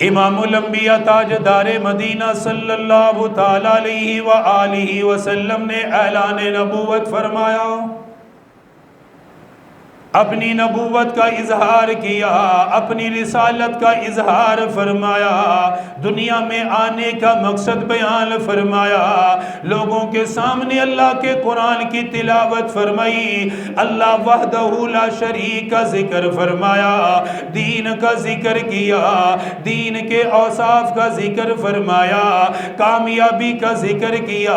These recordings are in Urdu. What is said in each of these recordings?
امام الانبیاء تاجدار مدینہ صلی اللہ تعالی علیہ وآلہ وسلم نے اعلان نبوت فرمایا، اپنی نبوت کا اظہار کیا، اپنی رسالت کا اظہار فرمایا، دنیا میں آنے کا مقصد بیان فرمایا، لوگوں کے سامنے اللہ کے قرآن کی تلاوت فرمائی، اللہ وحدہ لا شریک کا ذکر فرمایا، دین کا ذکر کیا، دین کے اوصاف کا ذکر فرمایا، کامیابی کا ذکر کیا،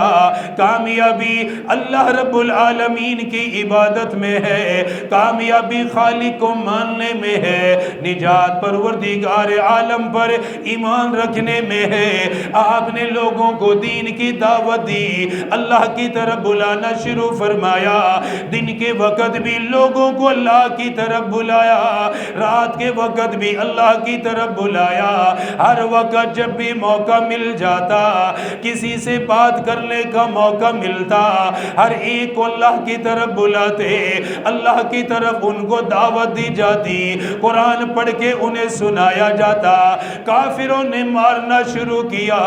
کامیابی اللہ رب العالمین کی عبادت میں ہے، کامیابی خالق کو ماننے میں ہے، نجات پروردگار عالم پر ایمان رکھنے میں ہے۔ آپ نے لوگوں کو دین کی دعوت دی، اللہ کی طرف بلانا شروع فرمایا، دن کے وقت بھی لوگوں کو اللہ کی طرف بلایا، رات کے وقت بھی اللہ کی طرف بلایا، ہر وقت جب بھی موقع مل جاتا، کسی سے بات کرنے کا موقع ملتا، ہر ایک کو اللہ کی طرف بلاتے، اللہ کی طرف ان کو دعوت دی جاتی، قرآن پڑھ کے انہیں سنایا جاتا، کافروں نے مارنا شروع کیا،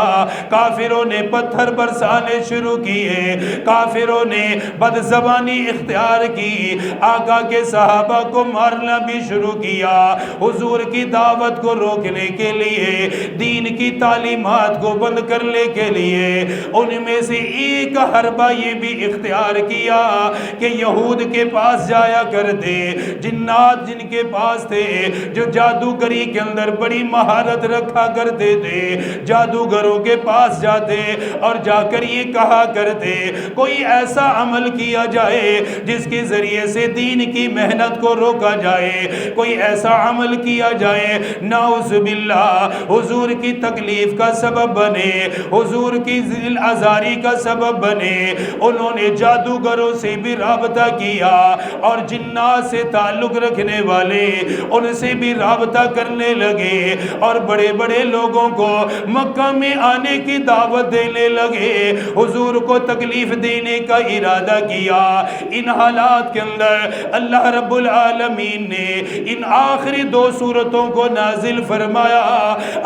کافروں نے پتھر برسانے شروع کیے، کافروں نے بد زبانی اختیار کی، آقا کے صحابہ کو مارنا بھی شروع کیا، حضور کی دعوت کو روکنے کے لیے، دین کی تعلیمات کو بند کرنے کے لیے، ان میں سے ایک حربہ یہ بھی اختیار کیا کہ یہود کے پاس جایا کرتے، جنات جن کے پاس تھے، جو جادوگری کے اندر بڑی مہارت رکھا کرتے تھے، جادوگروں کے پاس جاتے اور جا کر یہ کہا کرتے کوئی ایسا عمل کیا جائے جس کے ذریعے سے دین کی محنت کو روکا جائے، کوئی ایسا عمل کیا جائے نعوذ باللہ حضور کی تکلیف کا سبب بنے، حضور کی ذل آزاری کا سبب بنے۔ انہوں نے جادوگروں سے بھی رابطہ کیا اور جنات سے تعلق رکھنے والے ان سے بھی رابطہ کرنے لگے اور بڑے بڑے لوگوں کو مکہ میں آنے کی دعوت دینے لگے، حضور کو تکلیف دینے کا ارادہ کیا۔ ان حالات کے اندر اللہ رب العالمین نے ان آخری دو سورتوں کو نازل فرمایا۔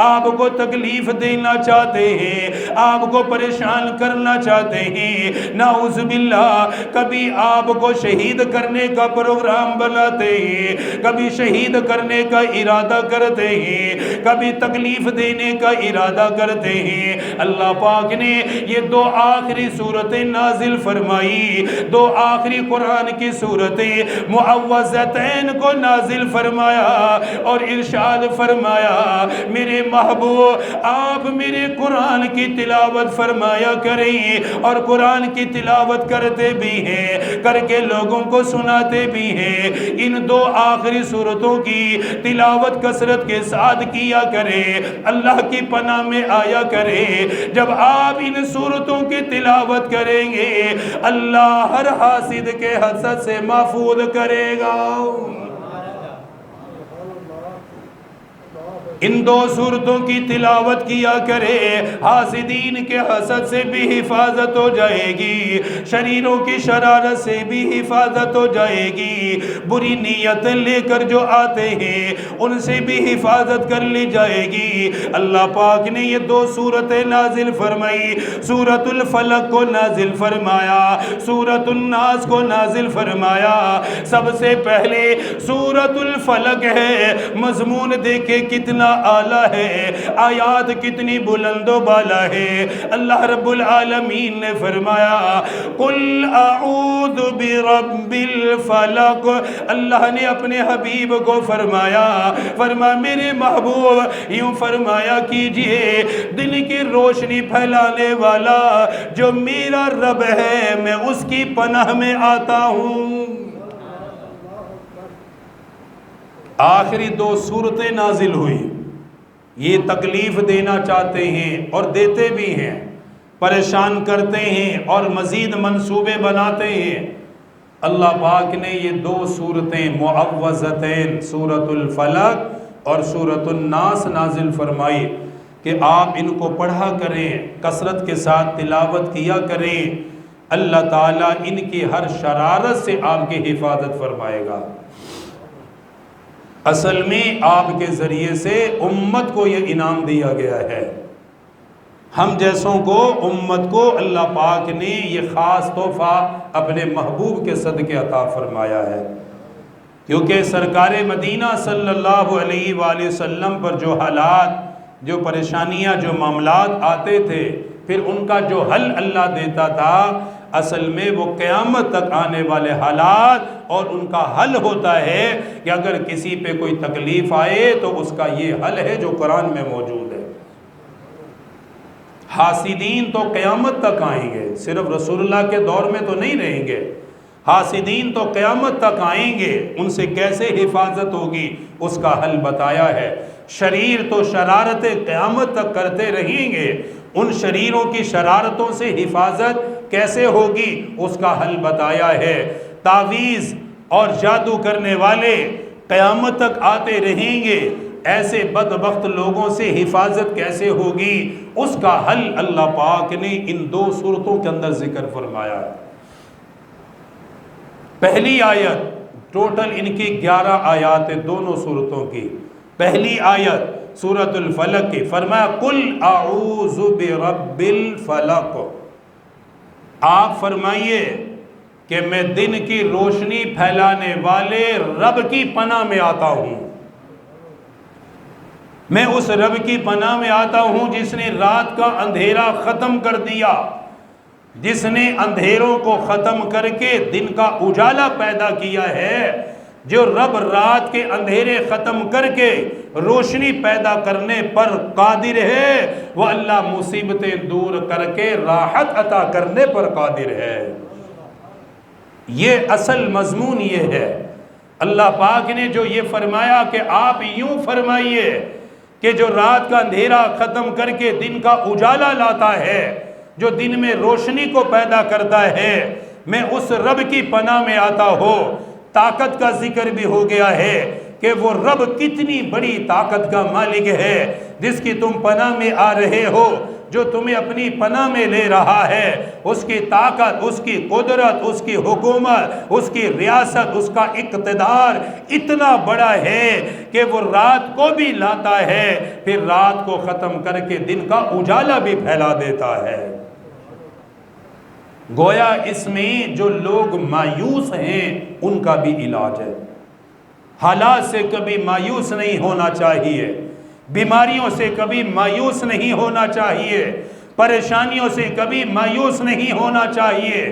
آپ کو تکلیف دینا چاہتے ہیں، آپ کو پریشان کرنا چاہتے ہیں، نعوذ باللہ کبھی آپ کو شہید کرنے کا پروگرام بناتے ہیں، کبھی شہید کرنے کا ارادہ کرتے ہیں، کبھی تکلیف دینے کا ارادہ کرتے ہیں۔ اللہ پاک نے یہ دو آخری صورتیں نازل فرمائی، دو آخری قرآن کی صورتیں معوذتین کو نازل فرمایا اور ارشاد فرمایا میرے محبوب آپ میرے قرآن کی تلاوت فرمایا کریں، اور قرآن کی تلاوت کرتے بھی ہیں، کر کے لوگوں کو سناتے بھی ہیں۔ ان دو آخری صورتوں کی تلاوت کثرت کے ساتھ کیا کریں، اللہ کی پناہ میں آیا کریں۔ جب آپ ان صورتوں کی تلاوت کریں گے اللہ ہر حاسد کے حسد سے محفوظ کرے گا۔ ان دو صورتوں کی تلاوت کیا کرے، حاسدین کے حسد سے بھی حفاظت ہو جائے گی، شریروں کی شرارت سے بھی حفاظت ہو جائے گی، بری نیت لے کر جو آتے ہیں ان سے بھی حفاظت کر لی جائے گی۔ اللہ پاک نے یہ دو صورتیں نازل فرمائی، سورۃ الفلق کو نازل فرمایا، سورۃ الناس کو نازل فرمایا۔ سب سے پہلے سورۃ الفلق ہے، مضمون دیکھے کتنا اعلیٰ ہے، آیات کتنی بلند و بالا ہے۔ اللہ رب العالمین نے فرمایا قل اعوذ برب الفلق، اللہ نے اپنے حبیب کو فرمایا میرے محبوب یوں فرمایا کیجئے دن کی روشنی پھیلانے والا جو میرا رب ہے میں اس کی پناہ میں آتا ہوں۔ آخری دو صورتیں نازل ہوئی، یہ تکلیف دینا چاہتے ہیں اور دیتے بھی ہیں، پریشان کرتے ہیں اور مزید منصوبے بناتے ہیں۔ اللہ پاک نے یہ دو صورتیں معوذتین سورۃ الفلق اور سورۃ الناس نازل فرمائی کہ آپ ان کو پڑھا کریں، کثرت کے ساتھ تلاوت کیا کریں، اللہ تعالیٰ ان کی ہر شرارت سے آپ کی حفاظت فرمائے گا۔ اصل میں آپ کے ذریعے سے امت کو یہ انعام دیا گیا ہے، ہم جیسوں کو، امت کو اللہ پاک نے یہ خاص تحفہ اپنے محبوب کے صدقے عطا فرمایا ہے، کیونکہ سرکار مدینہ صلی اللہ علیہ وآلہ وسلم پر جو حالات، جو پریشانیاں، جو معاملات آتے تھے، پھر ان کا جو حل اللہ دیتا تھا، اصل میں وہ قیامت تک آنے والے حالات، اور ان کا حل ہوتا ہے کہ اگر کسی پہ کوئی تکلیف آئے تو اس کا یہ حل ہے جو قرآن میں موجود ہے۔ حاسدین تو قیامت تک آئیں گے، صرف رسول اللہ کے دور میں تو نہیں رہیں گے، حاسدین تو قیامت تک آئیں گے، ان سے کیسے حفاظت ہوگی اس کا حل بتایا ہے۔ شریر تو شرارتیں قیامت تک کرتے رہیں گے، ان شریروں کی شرارتوں سے حفاظت کیسے ہوگی اس کا حل بتایا ہے۔ تعویذ اور جادو کرنے والے قیامت تک آتے رہیں گے، ایسے بدبخت لوگوں سے حفاظت کیسے ہوگی اس کا حل اللہ پاک نے ان دو صورتوں کے اندر ذکر فرمایا ہے۔ پہلی آیت، ٹوٹل ان کی 11 آیات ہیں دونوں صورتوں کی۔ پہلی آیت سورۃ الفلق کی، فرمایا قل اعوذ برب الفلق، آپ فرمائیے کہ میں دن کی روشنی پھیلانے والے رب کی پناہ میں آتا ہوں، میں اس رب کی پناہ میں آتا ہوں جس نے رات کا اندھیرا ختم کر دیا، جس نے اندھیروں کو ختم کر کے دن کا اجالا پیدا کیا ہے۔ جو رب رات کے اندھیرے ختم کر کے روشنی پیدا کرنے پر قادر ہے، وہ اللہ مصیبتیں دور کر کے راحت عطا کرنے پر قادر ہے۔ یہ اصل مضمون یہ ہے۔ اللہ پاک نے جو یہ فرمایا کہ آپ یوں فرمائیے کہ جو رات کا اندھیرا ختم کر کے دن کا اجالا لاتا ہے، جو دن میں روشنی کو پیدا کرتا ہے، میں اس رب کی پناہ میں آتا ہوں۔ طاقت کا ذکر بھی ہو گیا ہے کہ وہ رب کتنی بڑی طاقت کا مالک ہے جس کی تم پناہ میں آ رہے ہو، جو تمہیں اپنی پناہ میں لے رہا ہے، اس کی طاقت، اس کی قدرت، اس کی حکومت، اس کی ریاست، اس کا اقتدار اتنا بڑا ہے کہ وہ رات کو بھی لاتا ہے، پھر رات کو ختم کر کے دن کا اجالا بھی پھیلا دیتا ہے۔ گویا اس میں جو لوگ مایوس ہیں ان کا بھی علاج ہے۔ حالات سے کبھی مایوس نہیں ہونا چاہیے، بیماریوں سے کبھی مایوس نہیں ہونا چاہیے، پریشانیوں سے کبھی مایوس نہیں ہونا چاہیے،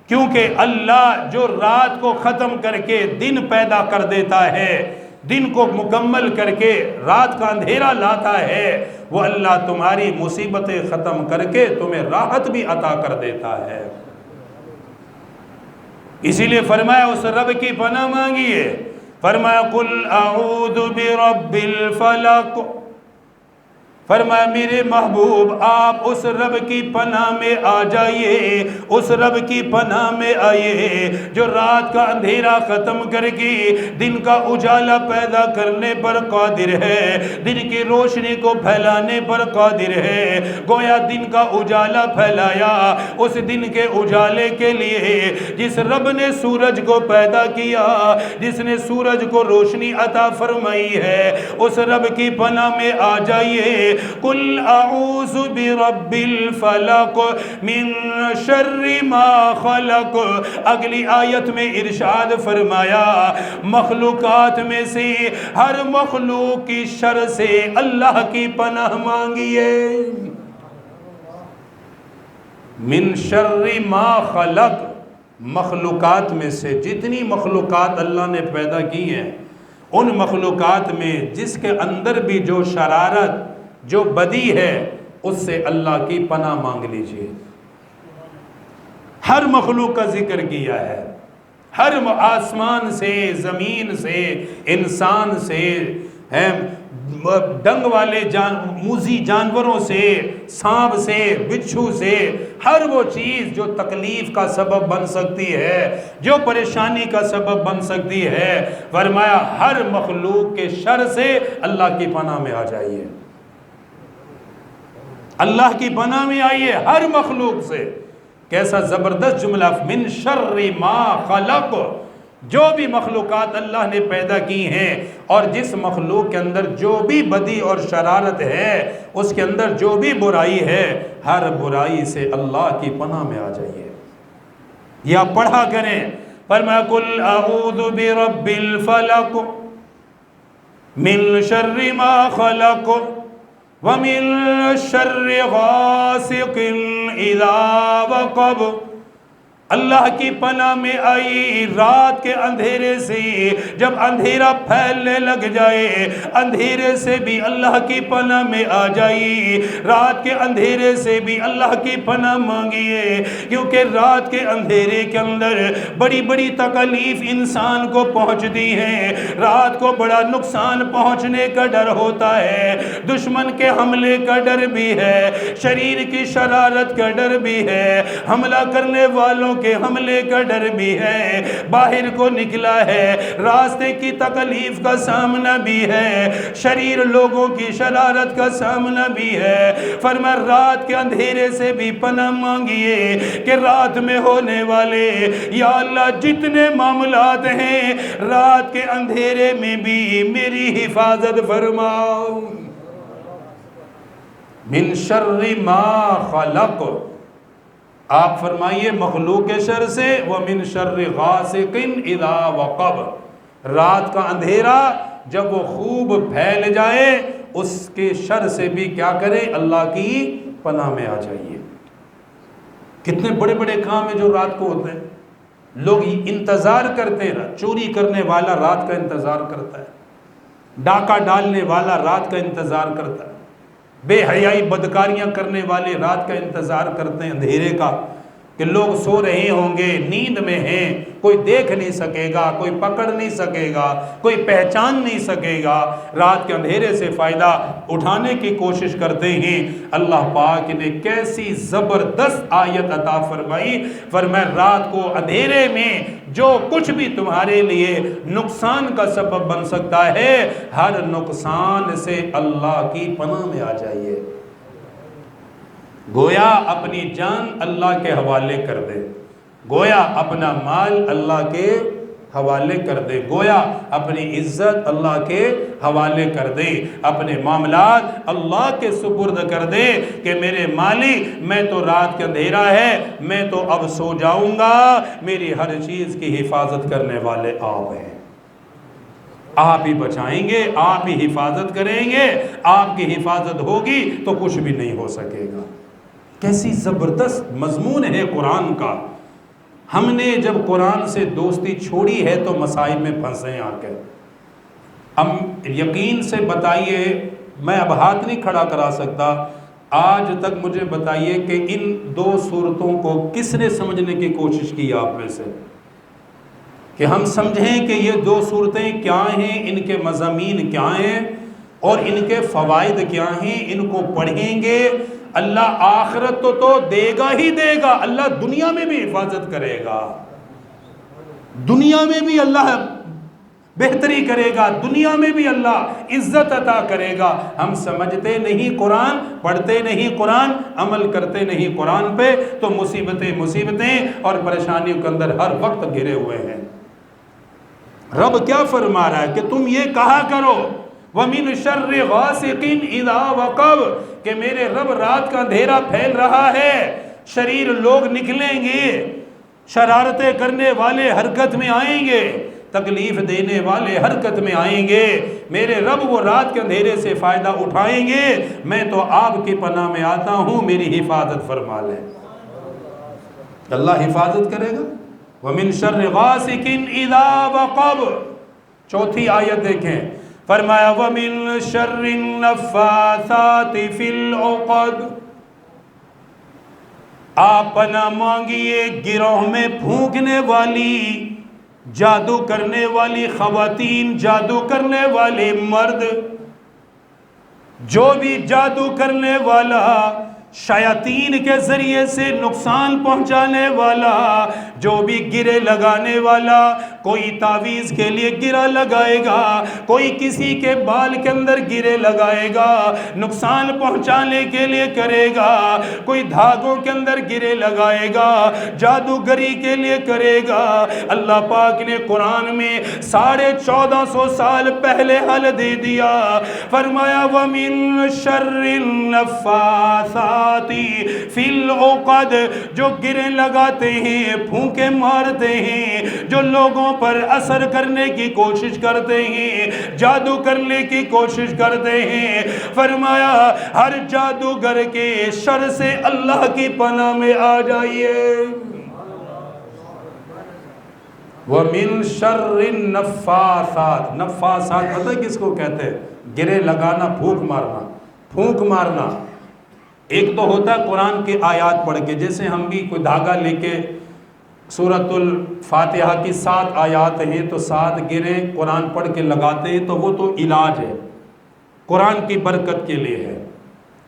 کیونکہ اللہ جو رات کو ختم کر کے دن پیدا کر دیتا ہے، دن کو مکمل کر کے رات کا اندھیرا لاتا ہے، وہ اللہ تمہاری مصیبتیں ختم کر کے تمہیں راحت بھی عطا کر دیتا ہے۔ اسی لیے فرمایا اس رب کی پناہ مانگیے، فرمایا قل اعوذ برب الفلق، فرمایا میرے محبوب آپ اس رب کی پناہ میں آ جائیے، اس رب کی پناہ میں آئیے جو رات کا اندھیرا ختم کر کے دن کا اجالا پیدا کرنے پر قادر ہے، دن کی روشنی کو پھیلانے پر قادر ہے۔ گویا دن کا اجالا پھیلایا اس دن کے اجالے کے لیے جس رب نے سورج کو پیدا کیا، جس نے سورج کو روشنی عطا فرمائی ہے، اس رب کی پناہ میں آ جائیے۔ قل اعوذ برب الفلق من شر ما خلق، اگلی آیت میں ارشاد فرمایا مخلوقات میں سے ہر مخلوق کی شر سے اللہ کی پناہ مانگیے۔ من شر ما خلق، مخلوقات میں سے جتنی مخلوقات اللہ نے پیدا کی ہیں، ان مخلوقات میں جس کے اندر بھی جو شرارت، جو بدی ہے، اس سے اللہ کی پناہ مانگ لیجئے۔ ہر مخلوق کا ذکر کیا ہے، ہر آسمان سے، زمین سے، انسان سے، ڈنگ والے موذی جانوروں سے، سانپ سے، بچھو سے، ہر وہ چیز جو تکلیف کا سبب بن سکتی ہے، جو پریشانی کا سبب بن سکتی ہے، فرمایا ہر مخلوق کے شر سے اللہ کی پناہ میں آ جائیے، اللہ کی پناہ میں آئیے ہر مخلوق سے۔ کیسا زبردست جملہ، من شر ما خلق، جو بھی مخلوقات اللہ نے پیدا کی ہیں اور جس مخلوق کے اندر جو بھی بدی اور شرارت ہے، اس کے اندر جو بھی برائی ہے، ہر برائی سے اللہ کی پناہ میں آ جائیے، یا پڑھا کریں۔ فرمایا قل اعوذ برب الفلق من شر ما خلق ومن شر غاسق اذا وقب، اللہ کی پناہ میں آئی رات کے اندھیرے سے، جب اندھیرا پھیلنے لگ جائے اندھیرے سے بھی اللہ کی پناہ میں آ جائی، رات کے اندھیرے سے بھی اللہ کی پناہ مانگیے، کیونکہ رات کے اندھیرے کے اندر بڑی بڑی تکلیف انسان کو پہنچتی ہیں، رات کو بڑا نقصان پہنچنے کا ڈر ہوتا ہے، دشمن کے حملے کا ڈر بھی ہے، شریر کی شرارت کا ڈر بھی ہے، حملہ کرنے والوں کے حملے کا ڈر بھی ہے، باہر کو نکلا ہے راستے کی تکلیف کا سامنا بھی ہے، شریر لوگوں کی شرارت کا سامنا بھی ہے۔ فرمایا رات کے اندھیرے سے بھی پناہ مانگیے کہ رات میں ہونے والے یا اللہ جتنے معاملات ہیں رات کے اندھیرے میں بھی میری حفاظت فرماؤ۔ من شر ما خلق، آپ فرمائیے مخلوق کے شر سے، وَمِن شَرِّ غَاسِقٍ اِذَا وَقَبَ، رات کا اندھیرا جب وہ خوب پھیل جائے اس کے شر سے بھی کیا کرے؟ اللہ کی پناہ میں آ جائیے۔ کتنے بڑے بڑے کام ہیں جو رات کو ہوتے ہیں، لوگ انتظار کرتے ہیں، چوری کرنے والا رات کا انتظار کرتا ہے، ڈاکہ ڈالنے والا رات کا انتظار کرتا ہے، بے حیائی بدکاریاں کرنے والے رات کا انتظار کرتے ہیں اندھیرے کا، کہ لوگ سو رہے ہوں گے، نیند میں ہیں، کوئی دیکھ نہیں سکے گا، کوئی پکڑ نہیں سکے گا، کوئی پہچان نہیں سکے گا، رات کے اندھیرے سے فائدہ اٹھانے کی کوشش کرتے ہیں۔ اللہ پاک نے کیسی زبردست آیت عطا فرمائی، فرمایا رات کو اندھیرے میں جو کچھ بھی تمہارے لیے نقصان کا سبب بن سکتا ہے، ہر نقصان سے اللہ کی پناہ میں آ جائیے۔ گویا اپنی جان اللہ کے حوالے کر دے، گویا اپنا مال اللہ کے حوالے کر دے، گویا اپنی عزت اللہ کے حوالے کر دے، اپنے معاملات اللہ کے سپرد کر دے کہ میرے مالی میں تو رات کے اندھیرا ہے، میں تو اب سو جاؤں گا، میری ہر چیز کی حفاظت کرنے والے آپ ہیں، آپ ہی بچائیں گے، آپ ہی حفاظت کریں گے، آپ کی حفاظت ہوگی تو کچھ بھی نہیں ہو سکے گا۔ کیسی زبردست مضمون ہے قرآن کا۔ ہم نے جب قرآن سے دوستی چھوڑی ہے تو مصائب میں پھنسے ہیں آ کے۔ اب یقین سے بتائیے، میں اب ہاتھ نہیں کھڑا کرا سکتا، آج تک مجھے بتائیے کہ ان دو صورتوں کو کس نے سمجھنے کی کوشش کی آپ میں سے، کہ ہم سمجھیں کہ یہ دو صورتیں کیا ہیں، ان کے مضامین کیا ہیں اور ان کے فوائد کیا ہیں، ان کو پڑھیں گے اللہ آخرت تو دے گا ہی دے گا، اللہ دنیا میں بھی حفاظت کرے گا، دنیا میں بھی اللہ بہتری کرے گا، دنیا میں بھی اللہ عزت عطا کرے گا۔ ہم سمجھتے نہیں قرآن، پڑھتے نہیں قرآن، عمل کرتے نہیں قرآن پہ، تو مصیبتیں اور پریشانیوں کے اندر ہر وقت گھرے ہوئے ہیں۔ رب کیا فرما رہا ہے کہ تم یہ کہا کرو وَمِن شَرِّ غَاسِقٍ اِذَا وَقَبَ، کہ میرے رب رات کا اندھیرا پھیل رہا ہے، شریر لوگ نکلیں گے، شرارتیں کرنے والے حرکت میں آئیں گے، تکلیف دینے والے حرکت میں آئیں گے، میرے رب وہ رات کے اندھیرے سے فائدہ اٹھائیں گے، میں تو آپ کی پناہ میں آتا ہوں، میری حفاظت فرما لیں۔ اللہ حفاظت کرے گا۔ وَمِن شَرِّ غَاسِقٍ اِذَا وَقَبَ، چوتھی آیت دیکھیں، فرمایا وَمِن شَرِّ النَّفَّاثَاتِ فِي الْعُقَدِ، آپ پناہ مانگیے گروہ میں پھونکنے والی، جادو کرنے والی خواتین، جادو کرنے والے مرد، جو بھی جادو کرنے والا، شیاطین کے ذریعے سے نقصان پہنچانے والا، جو بھی گرے لگانے والا، کوئی تعویذ کے لیے گرہ لگائے گا، کوئی کسی کے بال کے اندر گرے لگائے گا، نقصان پہنچانے کے لیے کرے گا، کوئی دھاگوں کے اندر گرے لگائے گا، جادوگری کے لیے کرے گا، اللہ پاک نے قرآن میں 1450 سال پہلے حل دے دیا، فرمایا وَمِن شَرِّ النَّفَّاثَاتِ فِي الْعُقَدِ، جو گرے لگاتے ہیں، پھونکے مارتے ہیں، جو لوگوں پر اثر کرنے کی کوشش کرتے ہیں، جادو کرنے کی کوشش کرتے ہیں، فرمایا ہر جادوگر کے شر سے اللہ کی پناہ میں آ جائیے۔ وَمِن شَرِّ النَّفَّاثَاتِ، نفاثات پتہ ہے کس کو کہتے ہیں؟ گرے لگانا، پھونک مارنا، پھونک مارنا۔ ایک تو ہوتا ہے قرآن کی آیات پڑھ کے، جیسے ہم بھی کوئی دھاگا لے کے سورۃ الفاتحہ کی 7 آیات ہیں تو 7 گرے قرآن پڑھ کے لگاتے ہیں، تو وہ تو علاج ہے، قرآن کی برکت کے لیے ہے۔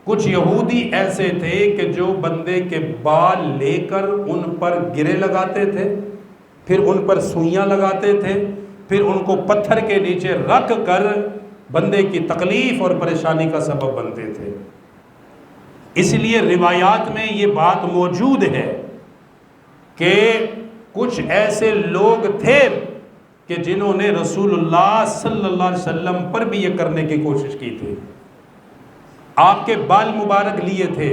کچھ یہودی ایسے تھے کہ جو بندے کے بال لے کر ان پر گرے لگاتے تھے، پھر ان پر سوئیاں لگاتے تھے، پھر ان کو پتھر کے نیچے رکھ کر بندے کی تکلیف اور پریشانی کا سبب بنتے تھے۔ اس لیے روایات میں یہ بات موجود ہے کہ کچھ ایسے لوگ تھے کہ جنہوں نے رسول اللہ صلی اللہ علیہ وسلم پر بھی یہ کرنے کی کوشش کی تھی۔ آپ کے بال مبارک لیے تھے،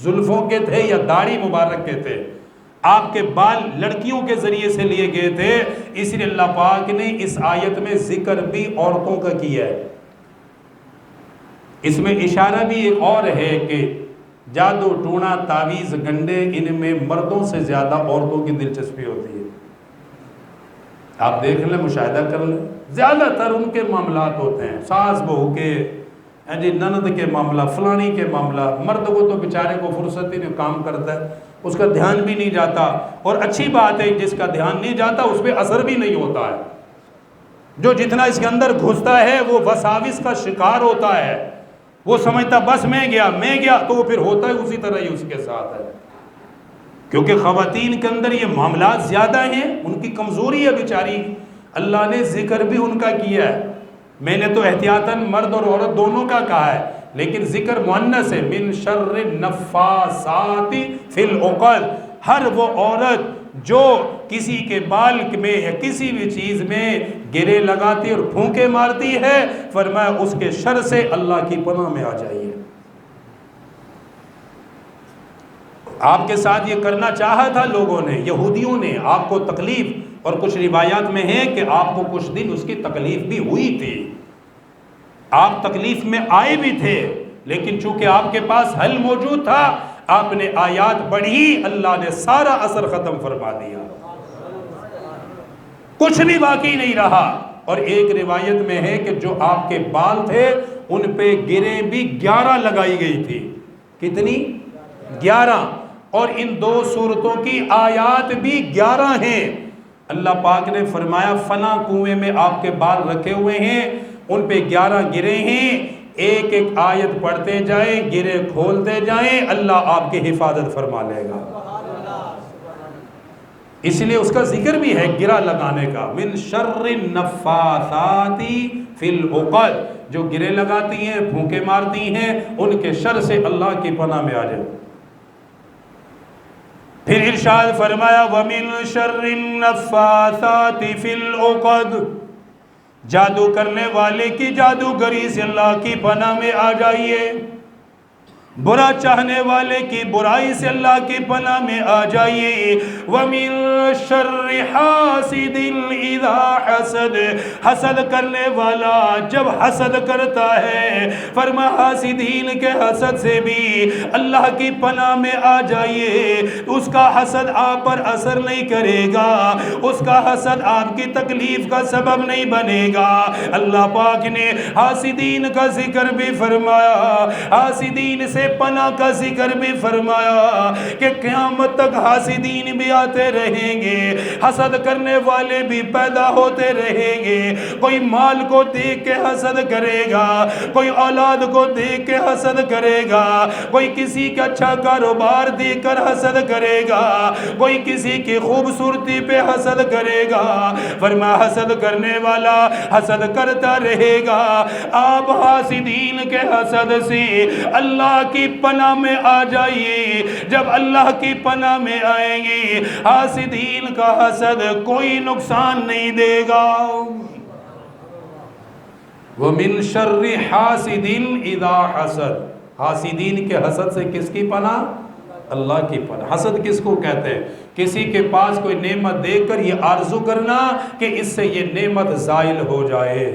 زلفوں کے تھے یا داڑھی مبارک کے تھے، آپ کے بال لڑکیوں کے ذریعے سے لیے گئے تھے، اس لیے اللہ پاک نے اس آیت میں ذکر بھی عورتوں کا کیا ہے۔ اس میں اشارہ بھی ایک اور ہے کہ جادو ٹونا تعویذ گنڈے ان میں مردوں سے زیادہ عورتوں کی دلچسپی ہوتی ہے۔ آپ دیکھ لیں، مشاہدہ کر لیں، زیادہ تر ان کے معاملات ہوتے ہیں، ساس بہو کے، نند کے معاملہ، فلانی کے معاملہ۔ مرد کو تو بیچارے کو فرصت ہی نہیں، کام کرتا ہے، اس کا دھیان بھی نہیں جاتا، اور اچھی بات ہے جس کا دھیان نہیں جاتا اس پہ اثر بھی نہیں ہوتا ہے۔ جو جتنا اس کے اندر گھستا ہے وہ وساوس کا شکار ہوتا ہے، وہ سمجھتا بس میں گیا تو وہ پھر ہوتا ہے اسی طرح ہی اس کے ساتھ ہے، کیونکہ خواتین کے اندر یہ معاملات زیادہ ہیں، ان کی کمزوری ہے بیچاری۔ اللہ نے ذکر بھی ان کا کیا ہے، میں نے تو احتیاطاً مرد اور عورت دونوں کا کہا ہے، لیکن ذکر مؤنث ہے، من شر النفاثات فی العقد۔ ہر وہ عورت جو کسی کے بال میں یا کسی بھی چیز میں گرے لگاتی اور پھونکے مارتی ہے، فرمایا اس کے شر سے اللہ کی پناہ میں آ جائیے۔ آپ کے ساتھ یہ کرنا چاہا تھا لوگوں نے، یہودیوں نے، آپ کو تکلیف، اور کچھ روایات میں ہے کہ آپ کو کچھ دن اس کی تکلیف بھی ہوئی تھی، آپ تکلیف میں آئے بھی تھے، لیکن چونکہ آپ کے پاس حل موجود تھا، آپ نے آیات پڑھی، اللہ نے سارا اثر ختم فرما دیا، کچھ بھی باقی نہیں رہا۔ اور ایک روایت میں ہے کہ جو آپ کے بال تھے ان پہ گریں بھی 11 لگائی گئی تھی۔ کتنی؟ 11۔ اور ان 2 سورتوں کی آیات بھی 11 ہیں۔ اللہ پاک نے فرمایا فلاں کنویں میں آپ کے بال رکھے ہوئے ہیں، ان پہ 11 گرے ہیں، ایک ایک آیت پڑھتے جائیں، گرے کھولتے جائیں، اللہ آپ کی حفاظت فرما لے گا۔ اس لیے اس کا ذکر بھی ہے گرہ لگانے کا، من شر النفاثات فی العقد، جو گرے لگاتی ہیں، پھونکے مارتی ہیں، ان کے شر سے اللہ کی پناہ میں آ جائے۔ پھر ارشاد فرمایا وَمِن شَرِّ النَّفَّاثَاتِ فِي الْعُقَدِ، جادو کرنے والے کی جادوگری سے اللہ کی پناہ میں آ جائیے، برا چاہنے والے کی برائی سے اللہ کی پناہ میں آ جائیے۔ وَمِن شَرِّ حَاسِدٍ إِذَا حَسَدَ، حسد کرنے والا جب حسد کرتا ہے، فرما حاسدین کے حسد سے بھی اللہ کی پناہ میں آ جائیے، اس کا حسد آپ پر اثر نہیں کرے گا، اس کا حسد آپ کی تکلیف کا سبب نہیں بنے گا۔ اللہ پاک نے حاسدین کا ذکر بھی فرمایا، حاسدین سے میرے پناہ کا ذکر بھی فرمایا کہ قیامت تک حاسدین بھی آتے رہیں گے، حسد کرنے والے بھی پیدا ہوتے رہیں گے۔ کوئی مال کو دیکھ کے حسد کرے گا، کوئی اولاد کو دیکھ کے حسد کرے گا، کوئی کسی کا اچھا کاروبار دیکھ کر حسد کرے گا، کوئی کسی کی خوبصورتی پہ حسد کرے گا۔ فرمایا حسد کرنے والا حسد کرتا رہے گا۔ آپ حاسدین کے حسد سے اللہ کی پناہ میں آ جائیے۔ جب اللہ کی پناہ میں آئیں گے حاسدین کا حسد کوئی نقصان نہیں دے گا۔ وَمِن شَرِّ حَاسِدٍ اِذَا حَسَدٍ، حاسدین کے حسد سے کس کی پناہ؟ اللہ کی پناہ۔ حسد کس کو کہتے ہیں؟ کسی کے پاس کوئی نعمت دیکھ کر یہ آرزو کرنا کہ اس سے یہ نعمت زائل ہو جائے،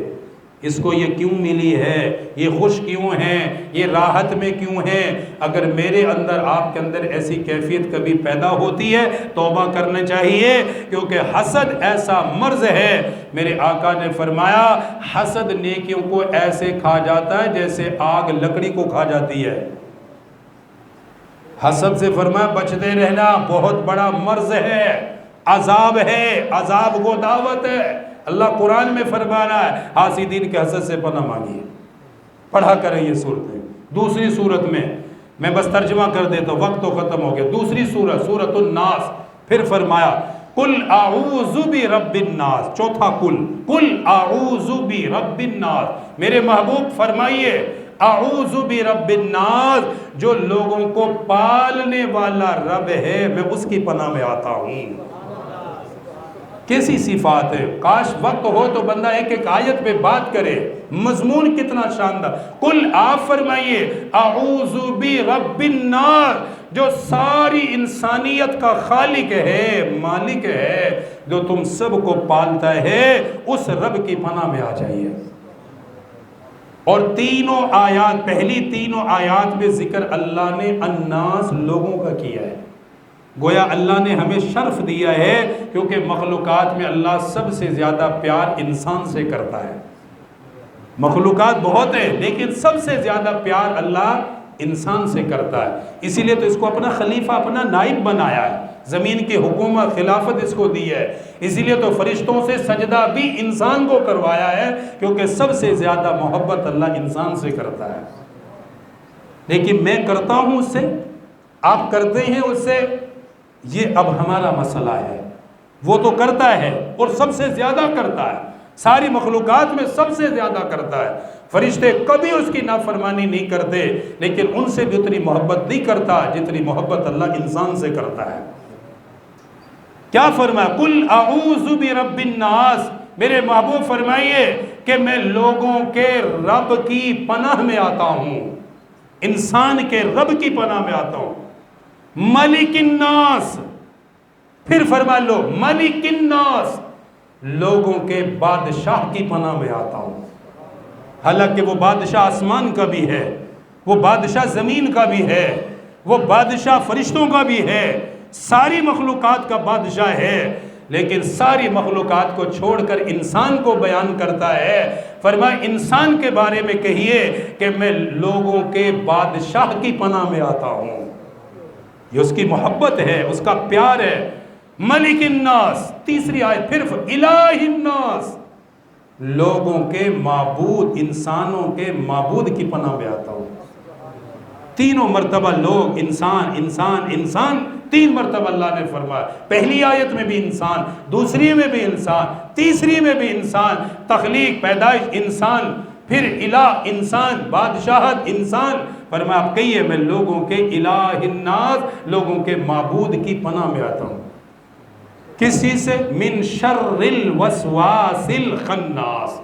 اس کو یہ کیوں ملی ہے، یہ خوش کیوں ہے، یہ راحت میں کیوں ہے۔ اگر میرے اندر آپ کے اندر ایسی کیفیت کبھی پیدا ہوتی ہے توبہ کرنا چاہیے، کیونکہ حسد ایسا مرض ہے۔ میرے آقا نے فرمایا حسد نیکیوں کو ایسے کھا جاتا ہے جیسے آگ لکڑی کو کھا جاتی ہے۔ حسد سے فرمایا بچتے رہنا، بہت بڑا مرض ہے، عذاب ہے، عذاب کو دعوت ہے۔ اللہ قرآن میں فرمانا ہے حاسدین کے حسد سے پناہ مانگیے۔ پڑھا کریں یہ صورتیں۔ دوسری صورت میں بس ترجمہ کر دیتا ہوں، وقت تو ختم ہو گیا۔ دوسری صورت سورۃ الناس، پھر فرمایا قل اعوذ برب الناس، چوتھا قل اعوذ برب الناس، میرے محبوب فرمائیے اعوذ برب الناس، جو لوگوں کو پالنے والا رب ہے میں اس کی پناہ میں آتا ہوں۔ کیسی صفات ہے، کاش وقت ہو تو بندہ ایک ایک آیت پہ بات کرے، مضمون کتنا شاندار۔ قل، آپ فرمائیے اعوذ برب الناس، جو ساری انسانیت کا خالق ہے، مالک ہے، جو تم سب کو پالتا ہے، اس رب کی پناہ میں آ جائیے۔ اور تینوں آیات، پہلی تینوں آیات میں ذکر اللہ نے الناس، لوگوں کا کیا ہے۔ گویا اللہ نے ہمیں شرف دیا ہے، کیونکہ مخلوقات میں اللہ سب سے زیادہ پیار انسان سے کرتا ہے۔ مخلوقات بہت ہیں لیکن سب سے زیادہ پیار اللہ انسان سے کرتا ہے، اسی لیے تو اس کو اپنا خلیفہ، اپنا نائب بنایا ہے، زمین کی حکومت، خلافت اس کو دی ہے، اسی لیے تو فرشتوں سے سجدہ بھی انسان کو کروایا ہے، کیونکہ سب سے زیادہ محبت اللہ انسان سے کرتا ہے۔ لیکن میں کرتا ہوں اس سے، آپ کرتے ہیں اس سے، یہ اب ہمارا مسئلہ ہے۔ وہ تو کرتا ہے اور سب سے زیادہ کرتا ہے، ساری مخلوقات میں سب سے زیادہ کرتا ہے۔ فرشتے کبھی اس کی نافرمانی نہیں کرتے، لیکن ان سے بھی اتنی محبت نہیں کرتا جتنی محبت اللہ انسان سے کرتا ہے۔ کیا فرمایا؟ قل اعوذ برب الناس، میرے محبوب فرمائیے کہ میں لوگوں کے رب کی پناہ میں آتا ہوں، انسان کے رب کی پناہ میں آتا ہوں۔ ملک الناس، پھر فرما لو ملک الناس، لوگوں کے بادشاہ کی پناہ میں آتا ہوں۔ حالانکہ وہ بادشاہ آسمان کا بھی ہے، وہ بادشاہ زمین کا بھی ہے، وہ بادشاہ فرشتوں کا بھی ہے، ساری مخلوقات کا بادشاہ ہے، لیکن ساری مخلوقات کو چھوڑ کر انسان کو بیان کرتا ہے۔ فرمایا انسان کے بارے میں کہیے کہ میں لوگوں کے بادشاہ کی پناہ میں آتا ہوں۔ یہ اس کی محبت ہے، اس کا پیار ہے۔ ملک الناس، تیسری آیت پھر الہ الناس، لوگوں کے معبود، انسانوں کے معبود کی پناہ میں آتا ہوں۔ تینوں مرتبہ لوگ، انسان انسان انسان، تین مرتبہ اللہ نے فرمایا۔ پہلی آیت میں بھی انسان، دوسری میں بھی انسان، تیسری میں بھی انسان، تخلیق پیدائش انسان، پھر الہ انسان، بادشاہت انسان۔ فرمایا آپ کہیے میں لوگوں کے الہ الناس، لوگوں کے معبود کی پناہ میں آتا ہوں۔ کس چیز سے؟ من شر الوسواس الخناس،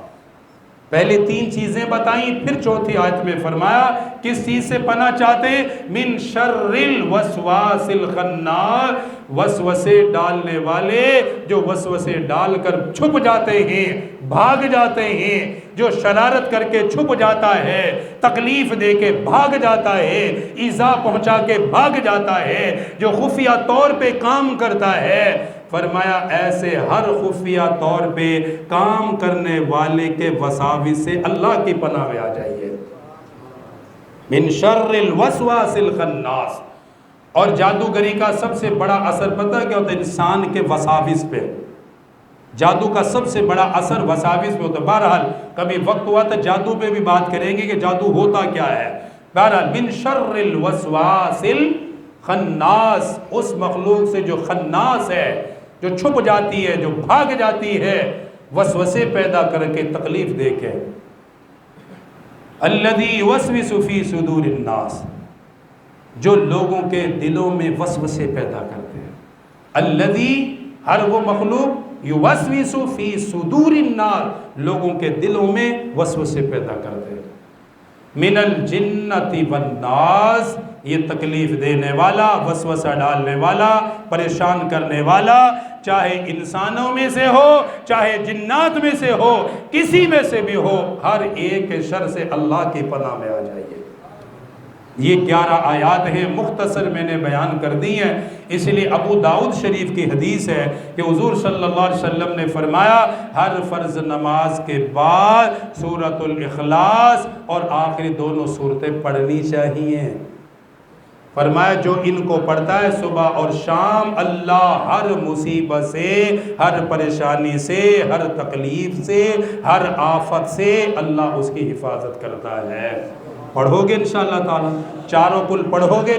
پہلے تین چیزیں بتائیں، پھر چوتھی آیت میں فرمایا کس چیز سے پناہ چاہتے ہیں؟ من شر الوسواس الخناس، وسوسے ڈالنے والے، جو وسوسے ڈال کر چھپ جاتے ہیں، بھاگ جاتے ہیں، جو شرارت کر کے چھپ جاتا ہے، تکلیف دے کے بھاگ جاتا ہے، ایذا پہنچا کے بھاگ جاتا ہے، جو خفیہ طور پہ کام کرتا ہے۔ فرمایا ایسے ہر خفیہ طور پہ کام کرنے والے کے وساوس سے اللہ کی پناہ میں آ جائیے۔ من شر الوسواس الخناس۔ اور جادوگری کا سب سے بڑا اثر پتہ کیا ہوتا ہے؟ انسان کے وساوس پہ۔ جادو کا سب سے بڑا اثر وساوس پہ ہوتا ہے۔ بہرحال کبھی وقت ہوا تو جادو پہ بھی بات کریں گے کہ جادو ہوتا کیا ہے۔ بہرحال من شر الوسواس الخناس، اس مخلوق سے جو خناس ہے، جو چھپ جاتی ہے، جو بھاگ جاتی ہے، وسوسے پیدا کر کے تکلیف دے کے۔ الذی یوسوس فی صدور الناس، جو لوگوں کے دلوں میں وسوسے پیدا کرتے ہیں۔ الذی، ہر وہ مخلوق، یوسوس فی صدور الناس، لوگوں کے دلوں میں وسوسے پیدا کرتے ہیں۔ من الجنۃ والناس، یہ تکلیف دینے والا، وسوسہ ڈالنے والا، پریشان کرنے والا، چاہے انسانوں میں سے ہو، چاہے جنات میں سے ہو، کسی میں سے بھی ہو، ہر ایک کے شر سے اللہ کی پناہ میں آ جائیے۔ یہ 11 آیات ہیں، مختصر میں نے بیان کر دی ہیں۔ اس لیے ابو داؤد شریف کی حدیث ہے کہ حضور صلی اللہ علیہ وسلم نے فرمایا ہر فرض نماز کے بعد سورۃ الاخلاص اور آخری دونوں صورتیں پڑھنی چاہیے۔ فرمایا جو ان کو پڑھتا ہے صبح اور شام، اللہ ہر مصیبت سے، ہر پریشانی سے، ہر تکلیف سے، ہر آفت سے اللہ اس کی حفاظت کرتا ہے۔ پڑھو گے انشاءاللہ تعالی، چاروں کل پڑھو گے۔